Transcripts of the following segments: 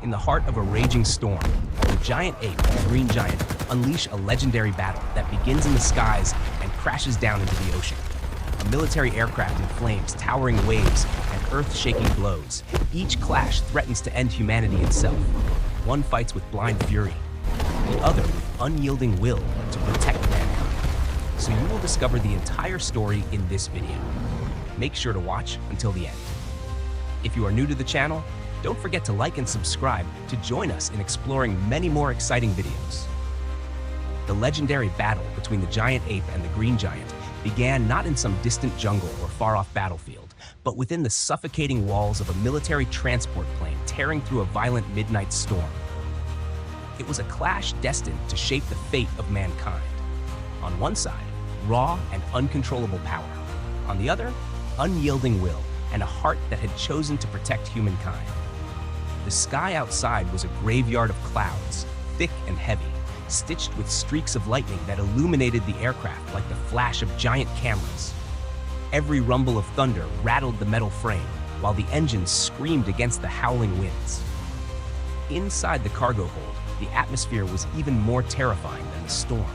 In the heart of a raging storm, the giant ape and the green giant unleash a legendary battle that begins in the skies and crashes down into the ocean. A military aircraft in flames, towering waves, and earth-shaking blows. Each clash threatens to end humanity itself. One fights with blind fury, the other with unyielding will to protect mankind. So you will discover the entire story in this video. Make sure to watch until the end. If you are new to the channel, don't forget to like and subscribe to join us in exploring many more exciting videos. The legendary battle between the giant ape and the green giant began not in some distant jungle or far-off battlefield, but within the suffocating walls of a military transport plane tearing through a violent midnight storm. It was a clash destined to shape the fate of mankind. On one side, raw and uncontrollable power. On the other, unyielding will and a heart that had chosen to protect humankind. The sky outside was a graveyard of clouds, thick and heavy, stitched with streaks of lightning that illuminated the aircraft like the flash of giant cameras. Every rumble of thunder rattled the metal frame, while the engines screamed against the howling winds. Inside the cargo hold, the atmosphere was even more terrifying than the storm.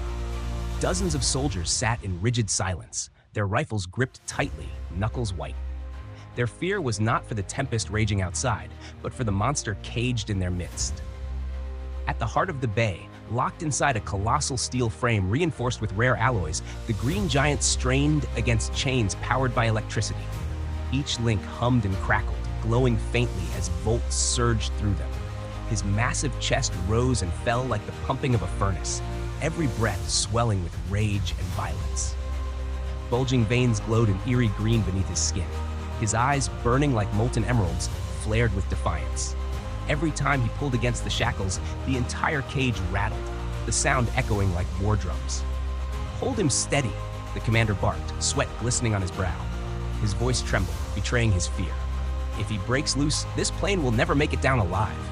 Dozens of soldiers sat in rigid silence, their rifles gripped tightly, knuckles white. Their fear was not for the tempest raging outside, but for the monster caged in their midst. At the heart of the bay, locked inside a colossal steel frame reinforced with rare alloys, the green giant strained against chains powered by electricity. Each link hummed and crackled, glowing faintly as volts surged through them. His massive chest rose and fell like the pumping of a furnace, every breath swelling with rage and violence. Bulging veins glowed an eerie green beneath his skin. His eyes, burning like molten emeralds, flared with defiance. Every time he pulled against the shackles, the entire cage rattled, the sound echoing like war drums. "Hold him steady," the commander barked, sweat glistening on his brow. His voice trembled, betraying his fear. "If he breaks loose, this plane will never make it down alive."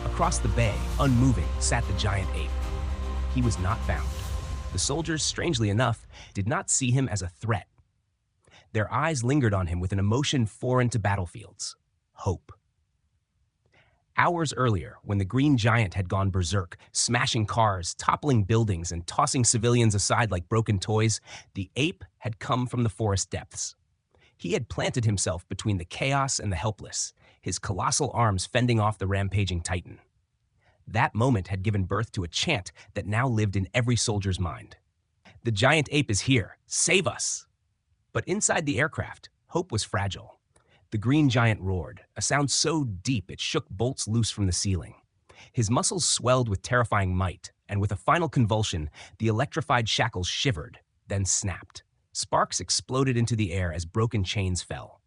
Across the bay, unmoving, sat the giant ape. He was not bound. The soldiers, strangely enough, did not see him as a threat. Their eyes lingered on him with an emotion foreign to battlefields: hope. Hours earlier, when the green giant had gone berserk, smashing cars, toppling buildings, and tossing civilians aside like broken toys, the ape had come from the forest depths. He had planted himself between the chaos and the helpless, his colossal arms fending off the rampaging titan. That moment had given birth to a chant that now lived in every soldier's mind. "The giant ape is here! Save us!" But inside the aircraft, hope was fragile. The green giant roared, a sound so deep it shook bolts loose from the ceiling. His muscles swelled with terrifying might, and with a final convulsion, the electrified shackles shivered, then snapped. Sparks exploded into the air as broken chains fell.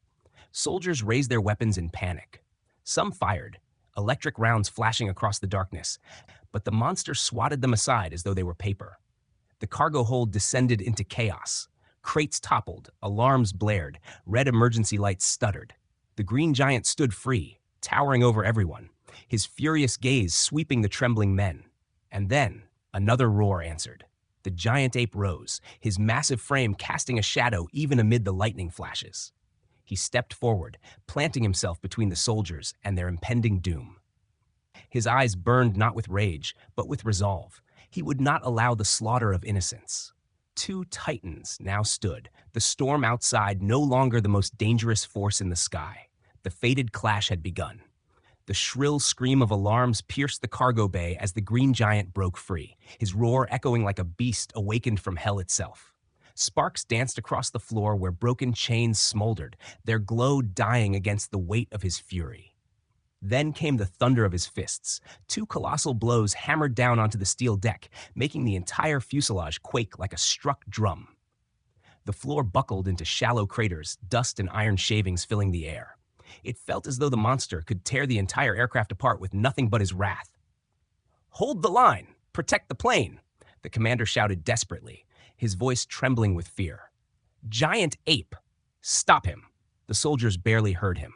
Soldiers raised their weapons in panic. Some fired, electric rounds flashing across the darkness, but the monster swatted them aside as though they were paper. The cargo hold descended into chaos. Crates toppled, alarms blared, red emergency lights stuttered. The green giant stood free, towering over everyone, his furious gaze sweeping the trembling men. And then, another roar answered. The giant ape rose, his massive frame casting a shadow even amid the lightning flashes. He stepped forward, planting himself between the soldiers and their impending doom. His eyes burned not with rage, but with resolve. He would not allow the slaughter of innocents. Two titans now stood, the storm outside no longer the most dangerous force in the sky. The fated clash had begun. The shrill scream of alarms pierced the cargo bay as the green giant broke free, his roar echoing like a beast awakened from hell itself. Sparks danced across the floor where broken chains smoldered, their glow dying against the weight of his fury. Then came the thunder of his fists. Two colossal blows hammered down onto the steel deck, making the entire fuselage quake like a struck drum. The floor buckled into shallow craters, dust and iron shavings filling the air. It felt as though the monster could tear the entire aircraft apart with nothing but his wrath. "Hold the line! Protect the plane!" the commander shouted desperately, his voice trembling with fear. "Giant ape! Stop him!" The soldiers barely heard him.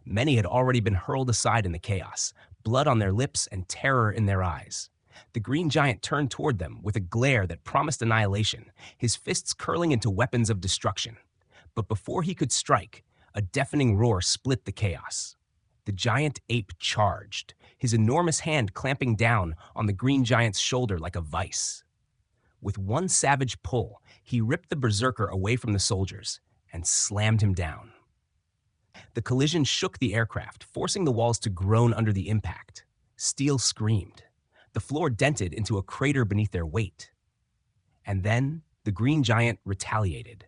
Many had already been hurled aside in the chaos, blood on their lips and terror in their eyes. The green giant turned toward them with a glare that promised annihilation, his fists curling into weapons of destruction. But before he could strike, a deafening roar split the chaos. The giant ape charged, his enormous hand clamping down on the green giant's shoulder like a vice. With one savage pull, he ripped the berserker away from the soldiers and slammed him down. The collision shook the aircraft, forcing the walls to groan under the impact. Steel screamed. The floor dented into a crater beneath their weight. And then the green giant retaliated.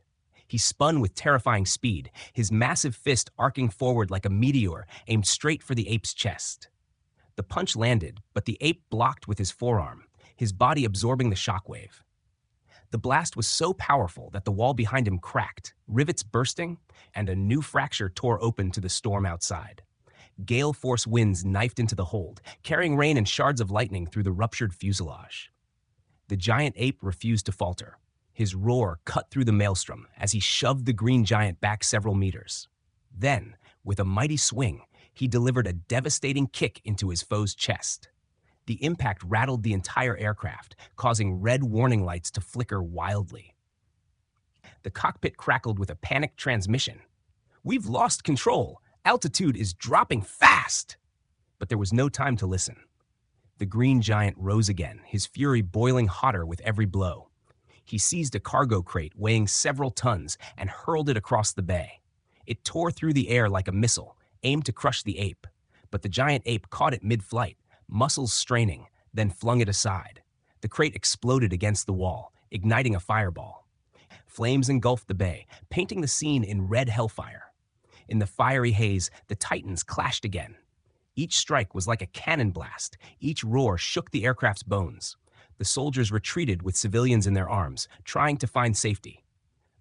He spun with terrifying speed, his massive fist arcing forward like a meteor aimed straight for the ape's chest. The punch landed, but the ape blocked with his forearm, his body absorbing the shockwave. The blast was so powerful that the wall behind him cracked, rivets bursting, and a new fracture tore open to the storm outside. Gale force winds knifed into the hold, carrying rain and shards of lightning through the ruptured fuselage. The giant ape refused to falter. His roar cut through the maelstrom as he shoved the green giant back several meters. Then, with a mighty swing, he delivered a devastating kick into his foe's chest. The impact rattled the entire aircraft, causing red warning lights to flicker wildly. The cockpit crackled with a panicked transmission. "We've lost control. Altitude is dropping fast!" But there was no time to listen. The green giant rose again, his fury boiling hotter with every blow. He seized a cargo crate weighing several tons and hurled it across the bay. It tore through the air like a missile, aimed to crush the ape. But the giant ape caught it mid-flight, muscles straining, then flung it aside. The crate exploded against the wall, igniting a fireball. Flames engulfed the bay, painting the scene in red hellfire. In the fiery haze, the Titans clashed again. Each strike was like a cannon blast. Each roar shook the aircraft's bones. The soldiers retreated with civilians in their arms, trying to find safety.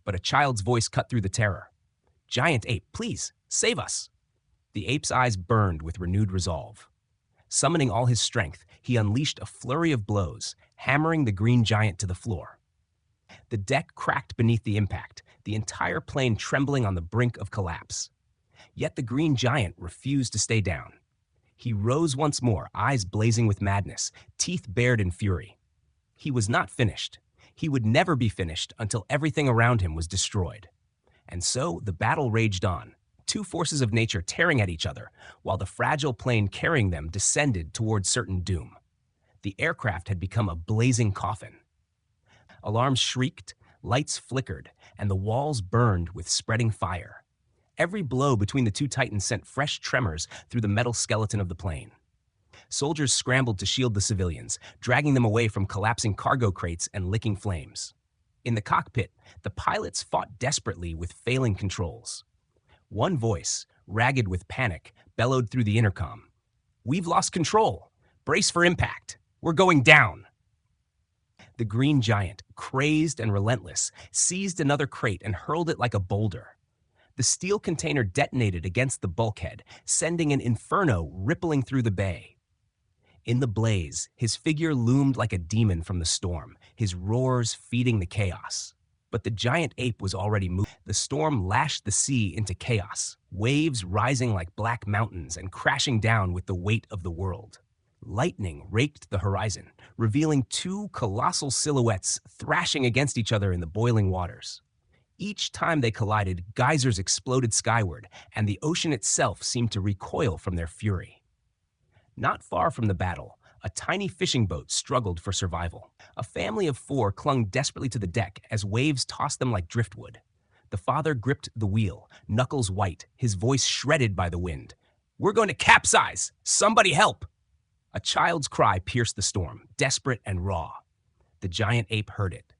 But a child's voice cut through the terror. "Giant ape, please, save us!" The ape's eyes burned with renewed resolve. Summoning all his strength, he unleashed a flurry of blows, hammering the green giant to the floor. The deck cracked beneath the impact, the entire plane trembling on the brink of collapse. Yet the green giant refused to stay down. He rose once more, eyes blazing with madness, teeth bared in fury. He was not finished. He would never be finished until everything around him was destroyed. And so the battle raged on, two forces of nature tearing at each other, while the fragile plane carrying them descended toward certain doom. The aircraft had become a blazing coffin. Alarms shrieked, lights flickered, and the walls burned with spreading fire. Every blow between the two titans sent fresh tremors through the metal skeleton of the plane. Soldiers scrambled to shield the civilians, dragging them away from collapsing cargo crates and licking flames. In the cockpit, the pilots fought desperately with failing controls. One voice, ragged with panic, bellowed through the intercom. "We've lost control. Brace for impact. We're going down." The green giant, crazed and relentless, seized another crate and hurled it like a boulder. The steel container detonated against the bulkhead, sending an inferno rippling through the bay. In the blaze, his figure loomed like a demon from the storm, his roars feeding the chaos. But the giant ape was already moving. The storm lashed the sea into chaos, waves rising like black mountains and crashing down with the weight of the world. Lightning raked the horizon, revealing two colossal silhouettes thrashing against each other in the boiling waters. Each time they collided, geysers exploded skyward, and the ocean itself seemed to recoil from their fury. Not far from the battle, a tiny fishing boat struggled for survival. A family of 4 clung desperately to the deck as waves tossed them like driftwood. The father gripped the wheel, knuckles white, his voice shredded by the wind. "We're going to capsize! Somebody help!" A child's cry pierced the storm, desperate and raw. The giant ape heard it.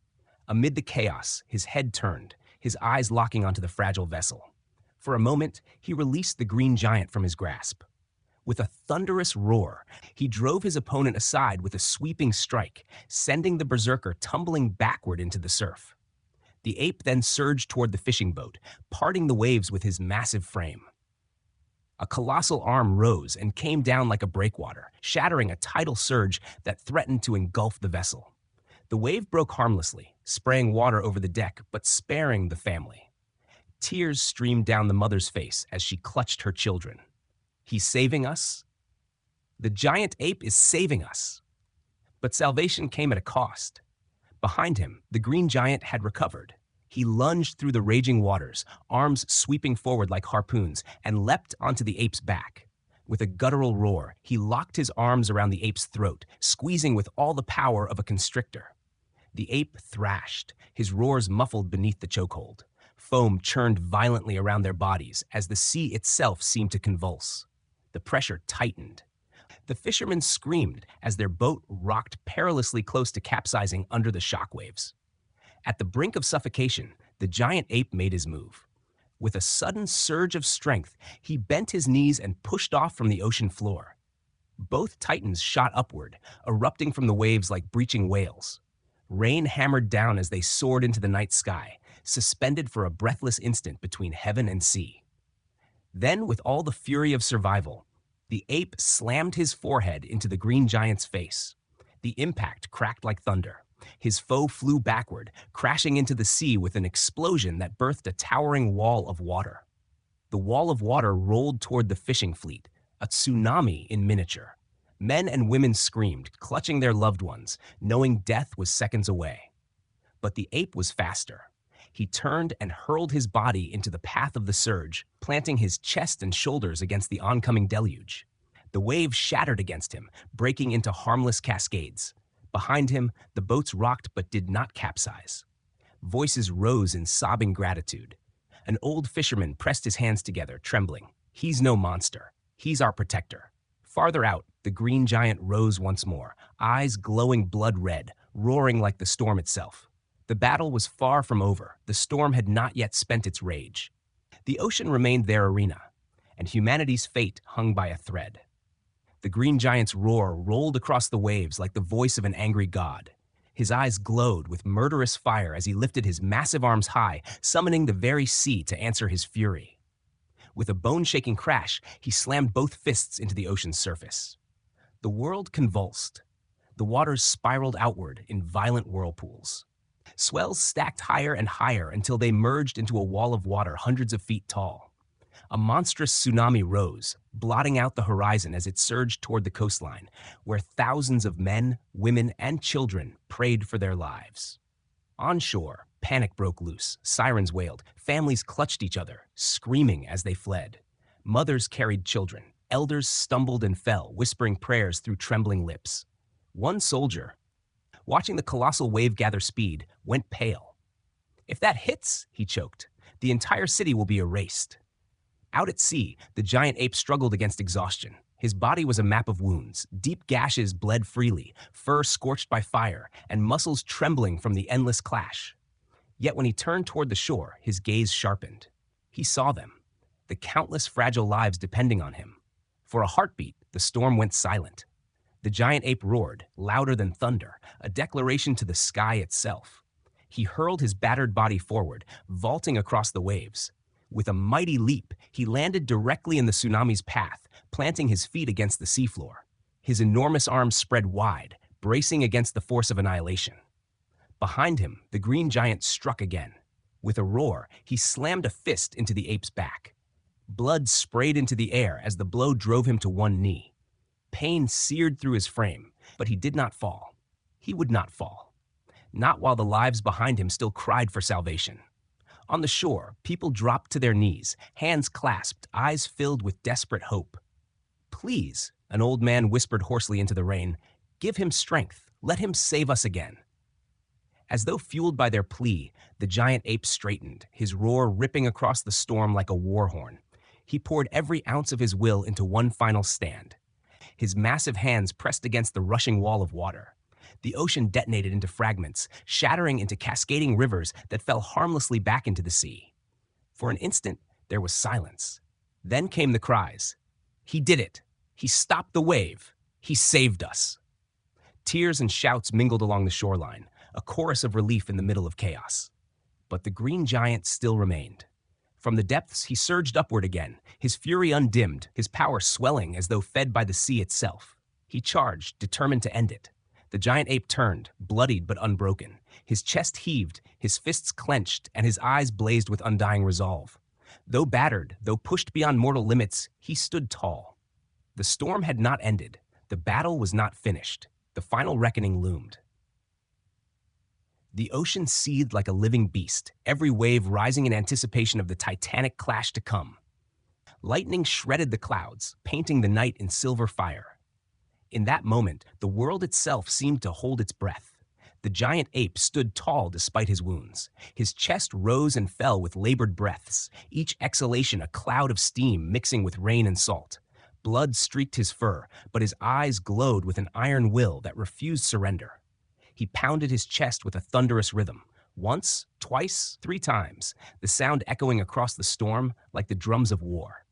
Amid the chaos, his head turned, his eyes locking onto the fragile vessel. For a moment, he released the green giant from his grasp. With a thunderous roar, he drove his opponent aside with a sweeping strike, sending the berserker tumbling backward into the surf. The ape then surged toward the fishing boat, parting the waves with his massive frame. A colossal arm rose and came down like a breakwater, shattering a tidal surge that threatened to engulf the vessel. The wave broke harmlessly, spraying water over the deck, but sparing the family. Tears streamed down the mother's face as she clutched her children. "He's saving us. The giant ape is saving us." But salvation came at a cost. Behind him, the green giant had recovered. He lunged through the raging waters, arms sweeping forward like harpoons, and leapt onto the ape's back. With a guttural roar, he locked his arms around the ape's throat, squeezing with all the power of a constrictor. The ape thrashed, his roars muffled beneath the chokehold. Foam churned violently around their bodies as the sea itself seemed to convulse. The pressure tightened. The fishermen screamed as their boat rocked perilously close to capsizing under the shockwaves. At the brink of suffocation, the giant ape made his move. With a sudden surge of strength, he bent his knees and pushed off from the ocean floor. Both titans shot upward, erupting from the waves like breaching whales. Rain hammered down as they soared into the night sky, suspended for a breathless instant between heaven and sea. Then, with all the fury of survival, the ape slammed his forehead into the green giant's face. The impact cracked like thunder. His foe flew backward, crashing into the sea with an explosion that birthed a towering wall of water. The wall of water rolled toward the fishing fleet, a tsunami in miniature. Men and women screamed, clutching their loved ones, knowing death was seconds away. But the ape was faster. He turned and hurled his body into the path of the surge, planting his chest and shoulders against the oncoming deluge. The waves shattered against him, breaking into harmless cascades. Behind him, the boats rocked but did not capsize. Voices rose in sobbing gratitude. An old fisherman pressed his hands together, trembling. He's no monster. He's our protector. Farther out, the green giant rose once more, eyes glowing blood red, roaring like the storm itself. The battle was far from over. The storm had not yet spent its rage. The ocean remained their arena, and humanity's fate hung by a thread. The green giant's roar rolled across the waves like the voice of an angry god. His eyes glowed with murderous fire as he lifted his massive arms high, summoning the very sea to answer his fury. With a bone-shaking crash, he slammed both fists into the ocean's surface. The world convulsed. The waters spiraled outward in violent whirlpools. Swells stacked higher and higher until they merged into a wall of water hundreds of feet tall. A monstrous tsunami rose, blotting out the horizon as it surged toward the coastline, where thousands of men, women, and children prayed for their lives. On shore, panic broke loose, sirens wailed, families clutched each other, screaming as they fled. Mothers carried children, elders stumbled and fell, whispering prayers through trembling lips. One soldier, watching the colossal wave gather speed, went pale. "If that hits," he choked, "the entire city will be erased." Out at sea, the giant ape struggled against exhaustion. His body was a map of wounds. Deep gashes bled freely, fur scorched by fire, and muscles trembling from the endless clash. Yet when he turned toward the shore, his gaze sharpened. He saw them, the countless fragile lives depending on him. For a heartbeat, the storm went silent. The giant ape roared, louder than thunder, a declaration to the sky itself. He hurled his battered body forward, vaulting across the waves. With a mighty leap, he landed directly in the tsunami's path, planting his feet against the seafloor. His enormous arms spread wide, bracing against the force of annihilation. Behind him, the green giant struck again. With a roar, he slammed a fist into the ape's back. Blood sprayed into the air as the blow drove him to one knee. Pain seared through his frame, but he did not fall. He would not fall. Not while the lives behind him still cried for salvation. On the shore, people dropped to their knees, hands clasped, eyes filled with desperate hope. "Please," an old man whispered hoarsely into the rain, "give him strength. Let him save us again." As though fueled by their plea, the giant ape straightened, his roar ripping across the storm like a war horn. He poured every ounce of his will into one final stand. His massive hands pressed against the rushing wall of water. The ocean detonated into fragments, shattering into cascading rivers that fell harmlessly back into the sea. For an instant, there was silence. Then came the cries. "He did it! He stopped the wave! He saved us!" Tears and shouts mingled along the shoreline, a chorus of relief in the middle of chaos. But the green giant still remained. From the depths, he surged upward again, his fury undimmed, his power swelling as though fed by the sea itself. He charged, determined to end it. The giant ape turned, bloodied but unbroken. His chest heaved, his fists clenched, and his eyes blazed with undying resolve. Though battered, though pushed beyond mortal limits, he stood tall. The storm had not ended. The battle was not finished. The final reckoning loomed. The ocean seethed like a living beast, every wave rising in anticipation of the titanic clash to come. Lightning shredded the clouds, painting the night in silver fire. In that moment, the world itself seemed to hold its breath. The giant ape stood tall despite his wounds. His chest rose and fell with labored breaths, each exhalation a cloud of steam mixing with rain and salt. Blood streaked his fur, but his eyes glowed with an iron will that refused surrender. He pounded his chest with a thunderous rhythm. Once, twice, 3 times, the sound echoing across the storm like the drums of war.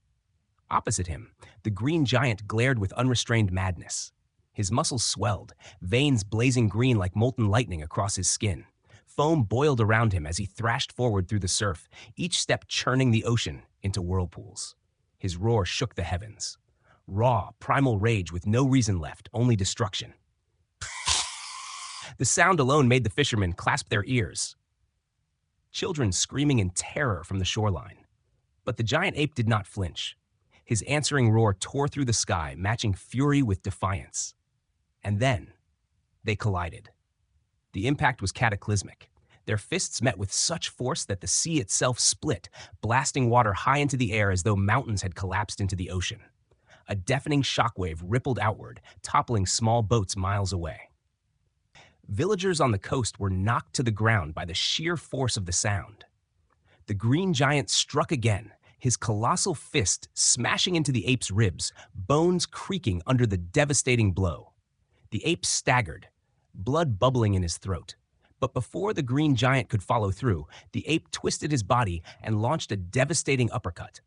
Opposite him, the green giant glared with unrestrained madness. His muscles swelled, veins blazing green like molten lightning across his skin. Foam boiled around him as he thrashed forward through the surf, each step churning the ocean into whirlpools. His roar shook the heavens. Raw, primal rage with no reason left, only destruction. The sound alone made the fishermen clasp their ears. Children screaming in terror from the shoreline. But the giant ape did not flinch. His answering roar tore through the sky, matching fury with defiance. And then, they collided. The impact was cataclysmic. Their fists met with such force that the sea itself split, blasting water high into the air as though mountains had collapsed into the ocean. A deafening shockwave rippled outward, toppling small boats miles away. Villagers on the coast were knocked to the ground by the sheer force of the sound. The green giant struck again, his colossal fist smashing into the ape's ribs, bones creaking under the devastating blow. The ape staggered, blood bubbling in his throat. But before the green giant could follow through, the ape twisted his body and launched a devastating uppercut.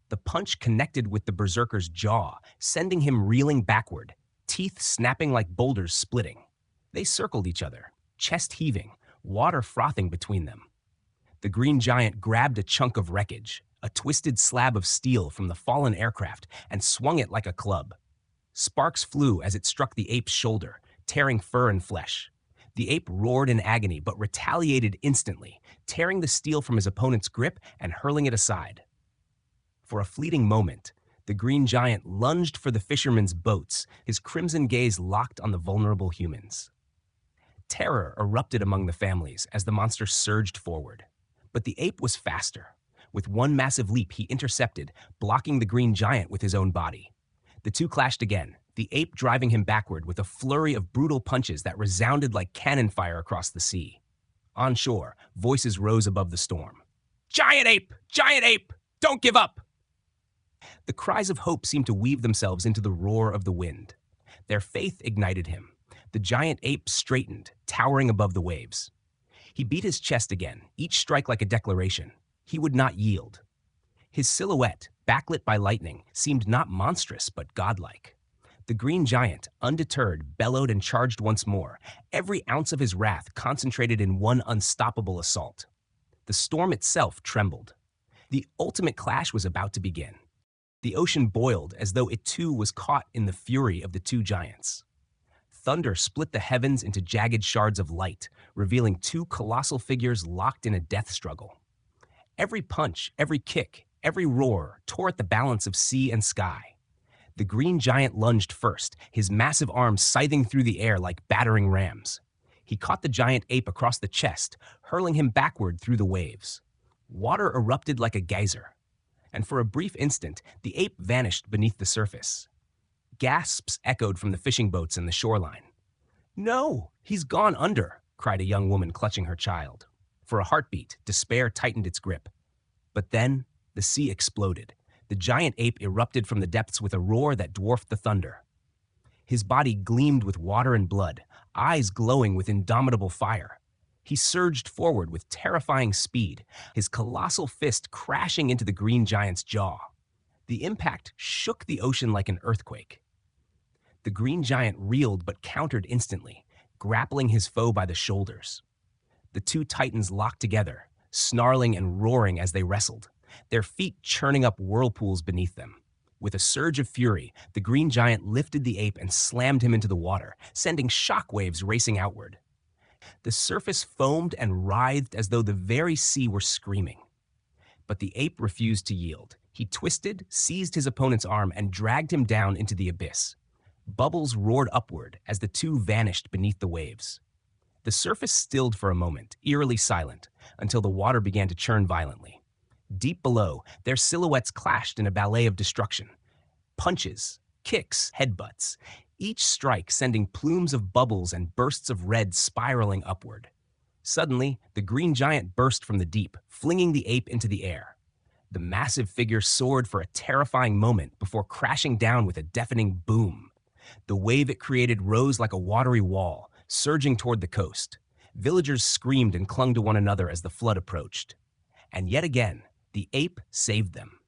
The punch connected with the berserker's jaw, sending him reeling backward, teeth snapping like boulders splitting. They circled each other, chest heaving, water frothing between them. The green giant grabbed a chunk of wreckage, a twisted slab of steel from the fallen aircraft, and swung it like a club. Sparks flew as it struck the ape's shoulder, tearing fur and flesh. The ape roared in agony, but retaliated instantly, tearing the steel from his opponent's grip and hurling it aside. For a fleeting moment, the green giant lunged for the fishermen's boats, his crimson gaze locked on the vulnerable humans. Terror erupted among the families as the monster surged forward. But the ape was faster. With one massive leap, he intercepted, blocking the green giant with his own body. The two clashed again, the ape driving him backward with a flurry of brutal punches that resounded like cannon fire across the sea. On shore, voices rose above the storm. "Giant ape! Giant ape! Don't give up!" The cries of hope seemed to weave themselves into the roar of the wind. Their faith ignited him. The giant ape straightened, towering above the waves. He beat his chest again, each strike like a declaration. He would not yield. His silhouette, backlit by lightning, seemed not monstrous but godlike. The green giant, undeterred, bellowed and charged once more, every ounce of his wrath concentrated in one unstoppable assault. The storm itself trembled. The ultimate clash was about to begin. The ocean boiled as though it too was caught in the fury of the two giants. Thunder split the heavens into jagged shards of light, revealing two colossal figures locked in a death struggle. Every punch, every kick, every roar tore at the balance of sea and sky. The green giant lunged first, his massive arms scything through the air like battering rams. He caught the giant ape across the chest, hurling him backward through the waves. Water erupted like a geyser, and for a brief instant, the ape vanished beneath the surface. Gasps echoed from the fishing boats and the shoreline. "No, he's gone under," cried a young woman clutching her child. For a heartbeat, despair tightened its grip. But then, the sea exploded. The giant ape erupted from the depths with a roar that dwarfed the thunder. His body gleamed with water and blood, eyes glowing with indomitable fire. He surged forward with terrifying speed, his colossal fist crashing into the green giant's jaw. The impact shook the ocean like an earthquake. The green giant reeled but countered instantly, grappling his foe by the shoulders. The two titans locked together, snarling and roaring as they wrestled, their feet churning up whirlpools beneath them. With a surge of fury, the green giant lifted the ape and slammed him into the water, sending shockwaves racing outward. The surface foamed and writhed as though the very sea were screaming. But the ape refused to yield. He twisted, seized his opponent's arm, and dragged him down into the abyss. Bubbles roared upward as the two vanished beneath the waves. The surface stilled for a moment, eerily silent, until the water began to churn violently. Deep below, their silhouettes clashed in a ballet of destruction. Punches, kicks, headbutts, each strike sending plumes of bubbles and bursts of red spiraling upward. Suddenly, the green giant burst from the deep, flinging the ape into the air. The massive figure soared for a terrifying moment before crashing down with a deafening boom. The wave it created rose like a watery wall, surging toward the coast. Villagers screamed and clung to one another as the flood approached. And yet again, the ape saved them.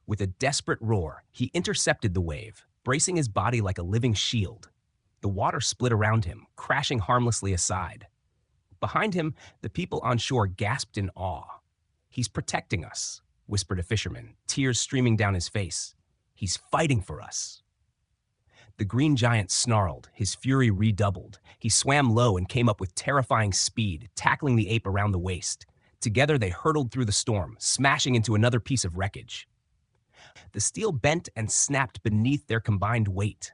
With a desperate roar, he intercepted the wave, bracing his body like a living shield. The water split around him, crashing harmlessly aside. Behind him, the people on shore gasped in awe. "He's protecting us," whispered a fisherman, tears streaming down his face. "He's fighting for us." The green giant snarled, his fury redoubled. He swam low and came up with terrifying speed, tackling the ape around the waist. Together they hurtled through the storm, smashing into another piece of wreckage. The steel bent and snapped beneath their combined weight.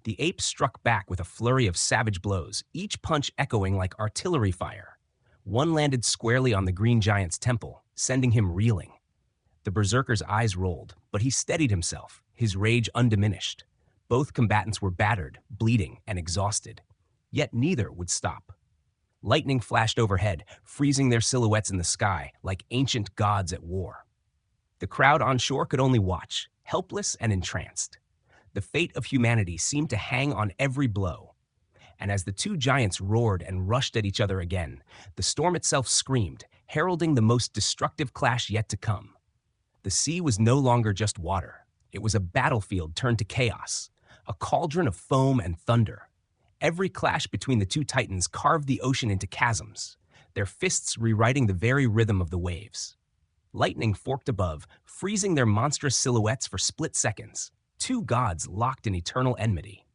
The ape struck back with a flurry of savage blows, each punch echoing like artillery fire. One landed squarely on the green giant's temple, sending him reeling. The berserker's eyes rolled, but he steadied himself, his rage undiminished. Both combatants were battered, bleeding, and exhausted. Yet neither would stop. Lightning flashed overhead, freezing their silhouettes in the sky like ancient gods at war. The crowd on shore could only watch, helpless and entranced. The fate of humanity seemed to hang on every blow. And as the two giants roared and rushed at each other again, the storm itself screamed, heralding the most destructive clash yet to come. The sea was no longer just water. It was a battlefield turned to chaos, a cauldron of foam and thunder. Every clash between the two titans carved the ocean into chasms, their fists rewriting the very rhythm of the waves. Lightning forked above, freezing their monstrous silhouettes for split seconds. Two gods locked in eternal enmity.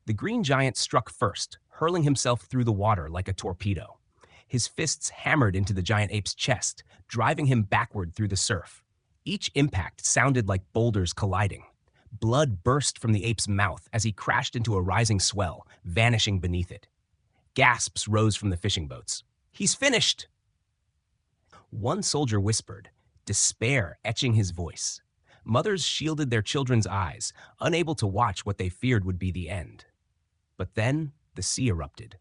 The green giant struck first, hurling himself through the water like a torpedo. His fists hammered into the giant ape's chest, driving him backward through the surf. Each impact sounded like boulders colliding. Blood burst from the ape's mouth as he crashed into a rising swell, vanishing beneath it. Gasps rose from the fishing boats. "He's finished!" One soldier whispered, despair etching his voice. Mothers shielded their children's eyes, unable to watch what they feared would be the end. But then, the sea erupted.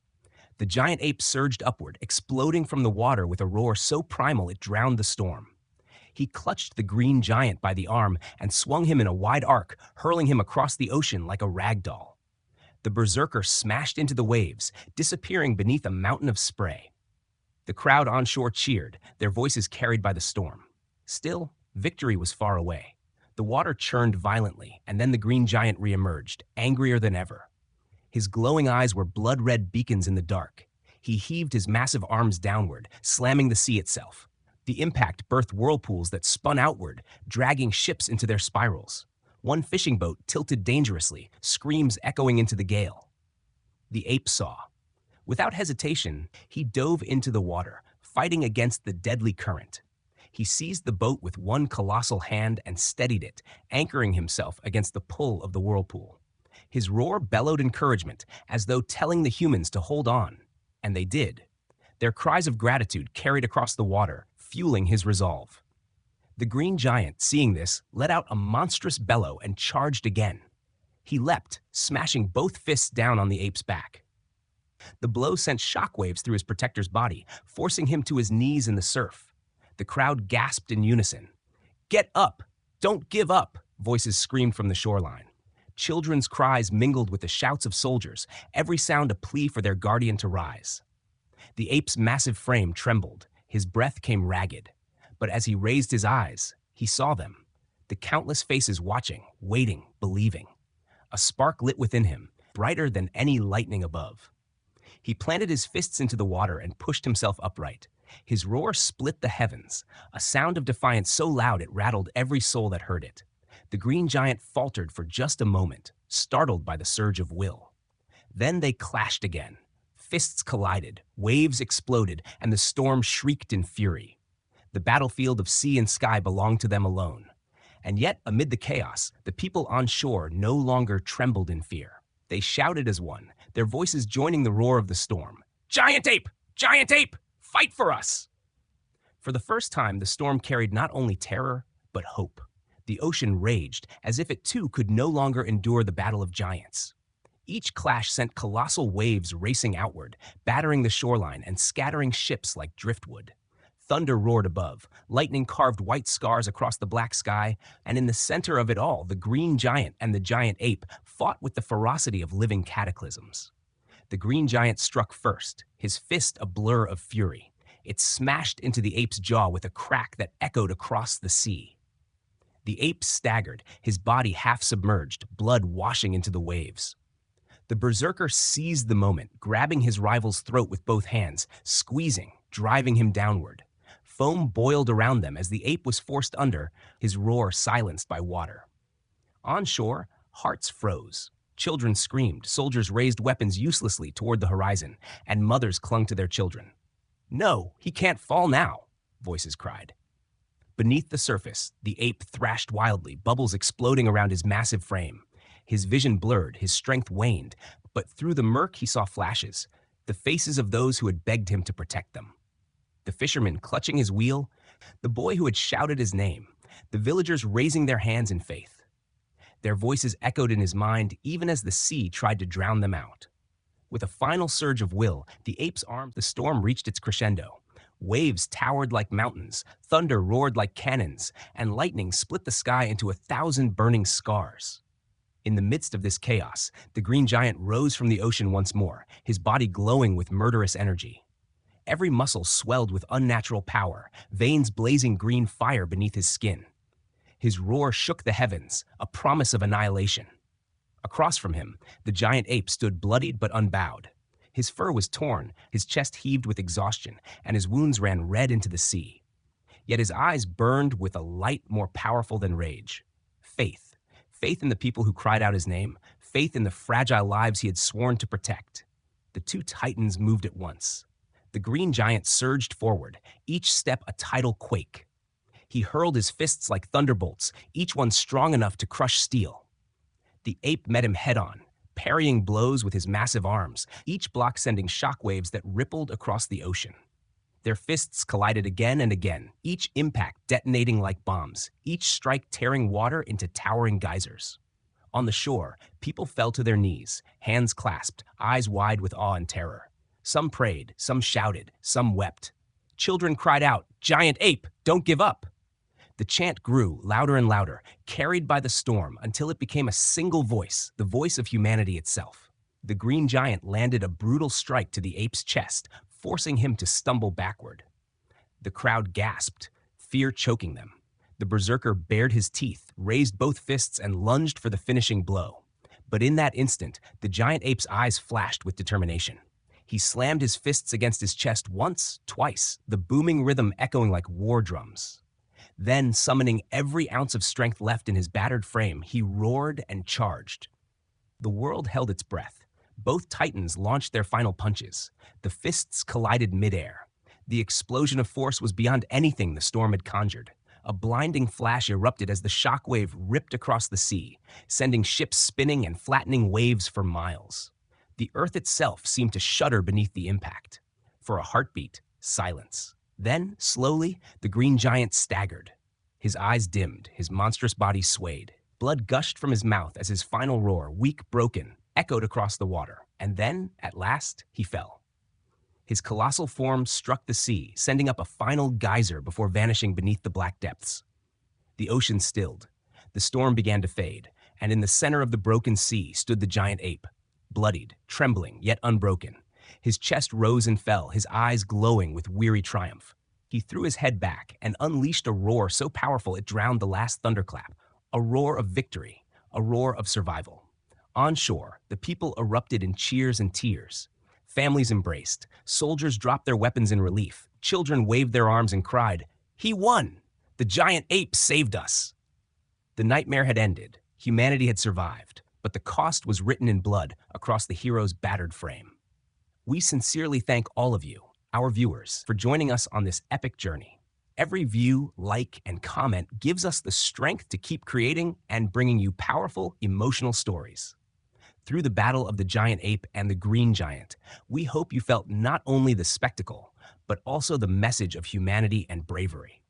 The giant ape surged upward, exploding from the water with a roar so primal it drowned the storm. He clutched the green giant by the arm and swung him in a wide arc, hurling him across the ocean like a rag doll. The berserker smashed into the waves, disappearing beneath a mountain of spray. The crowd on shore cheered, their voices carried by the storm. Still, victory was far away. The water churned violently, and then the green giant reemerged, angrier than ever. His glowing eyes were blood-red beacons in the dark. He heaved his massive arms downward, slamming the sea itself. The impact birthed whirlpools that spun outward, dragging ships into their spirals. One fishing boat tilted dangerously, screams echoing into the gale. The ape saw. Without hesitation, he dove into the water, fighting against the deadly current. He seized the boat with one colossal hand and steadied it, anchoring himself against the pull of the whirlpool. His roar bellowed encouragement, as though telling the humans to hold on. And they did. Their cries of gratitude carried across the water, fueling his resolve. The green giant, seeing this, let out a monstrous bellow and charged again. He leapt, smashing both fists down on the ape's back. The blow sent shockwaves through his protector's body, forcing him to his knees in the surf. The crowd gasped in unison. "Get up! Don't give up!" voices screamed from the shoreline. Children's cries mingled with the shouts of soldiers, every sound a plea for their guardian to rise. The ape's massive frame trembled, his breath came ragged. But as he raised his eyes, he saw them. The countless faces watching, waiting, believing. A spark lit within him, brighter than any lightning above. He planted his fists into the water and pushed himself upright. His roar split the heavens, a sound of defiance so loud it rattled every soul that heard it. The green giant faltered for just a moment, startled by the surge of will. Then they clashed again. Fists collided, waves exploded, and the storm shrieked in fury. The battlefield of sea and sky belonged to them alone. And yet, amid the chaos, the people on shore no longer trembled in fear. They shouted as one, their voices joining the roar of the storm. "Giant ape! Giant ape! Fight for us!" For the first time, the storm carried not only terror, but hope. The ocean raged, as if it too could no longer endure the battle of giants. Each clash sent colossal waves racing outward, battering the shoreline and scattering ships like driftwood. Thunder roared above, lightning carved white scars across the black sky, and in the center of it all, the green giant and the giant ape fought with the ferocity of living cataclysms. The green giant struck first, his fist a blur of fury. It smashed into the ape's jaw with a crack that echoed across the sea. The ape staggered, his body half submerged, blood washing into the waves. The berserker seized the moment, grabbing his rival's throat with both hands, squeezing, driving him downward. Foam boiled around them as the ape was forced under, his roar silenced by water. On shore, hearts froze. Children screamed, soldiers raised weapons uselessly toward the horizon, and mothers clung to their children. "No, he can't fall now," voices cried. Beneath the surface, the ape thrashed wildly, bubbles exploding around his massive frame. His vision blurred, his strength waned, but through the murk he saw flashes, the faces of those who had begged him to protect them. The fisherman clutching his wheel, the boy who had shouted his name, the villagers raising their hands in faith. Their voices echoed in his mind even as the sea tried to drown them out. With a final surge of will, the ape's arms, the storm reached its crescendo. Waves towered like mountains, thunder roared like cannons, and lightning split the sky into 1,000 burning scars. In the midst of this chaos, the green giant rose from the ocean once more, his body glowing with murderous energy. Every muscle swelled with unnatural power, veins blazing green fire beneath his skin. His roar shook the heavens, a promise of annihilation. Across from him, the giant ape stood bloodied but unbowed. His fur was torn, his chest heaved with exhaustion, and his wounds ran red into the sea. Yet his eyes burned with a light more powerful than rage. Faith. Faith in the people who cried out his name, faith in the fragile lives he had sworn to protect. The two titans moved at once. The green giant surged forward, each step a tidal quake. He hurled his fists like thunderbolts, each one strong enough to crush steel. The ape met him head-on, parrying blows with his massive arms, each block sending shockwaves that rippled across the ocean. Their fists collided again and again, each impact detonating like bombs, each strike tearing water into towering geysers. On the shore, people fell to their knees, hands clasped, eyes wide with awe and terror. Some prayed, some shouted, some wept. Children cried out, "Giant ape, don't give up!" The chant grew louder and louder, carried by the storm until it became a single voice, the voice of humanity itself. The green giant landed a brutal strike to the ape's chest, forcing him to stumble backward. The crowd gasped, fear choking them. The berserker bared his teeth, raised both fists, and lunged for the finishing blow. But in that instant, the giant ape's eyes flashed with determination. He slammed his fists against his chest once, twice, the booming rhythm echoing like war drums. Then, summoning every ounce of strength left in his battered frame, he roared and charged. The world held its breath. Both titans launched their final punches. The fists collided midair. The explosion of force was beyond anything the storm had conjured. A blinding flash erupted as the shockwave ripped across the sea, sending ships spinning and flattening waves for miles. The earth itself seemed to shudder beneath the impact. For a heartbeat, silence. Then, slowly, the green giant staggered. His eyes dimmed, his monstrous body swayed. Blood gushed from his mouth as his final roar, weak, broken, echoed across the water. And then, at last, he fell. His colossal form struck the sea, sending up a final geyser before vanishing beneath the black depths. The ocean stilled. The storm began to fade, and in the center of the broken sea stood the giant ape, bloodied, trembling, yet unbroken. His chest rose and fell, his eyes glowing with weary triumph. He threw his head back and unleashed a roar so powerful it drowned the last thunderclap, a roar of victory, a roar of survival. On shore, the people erupted in cheers and tears. Families embraced, soldiers dropped their weapons in relief, children waved their arms and cried, "He won! The giant ape saved us!" The nightmare had ended, humanity had survived, but the cost was written in blood across the hero's battered frame. We sincerely thank all of you, our viewers, for joining us on this epic journey. Every view, like, and comment gives us the strength to keep creating and bringing you powerful, emotional stories. Through the battle of the giant ape and the green giant, we hope you felt not only the spectacle, but also the message of humanity and bravery.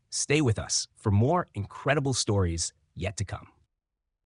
Stay with us for more incredible stories yet to come.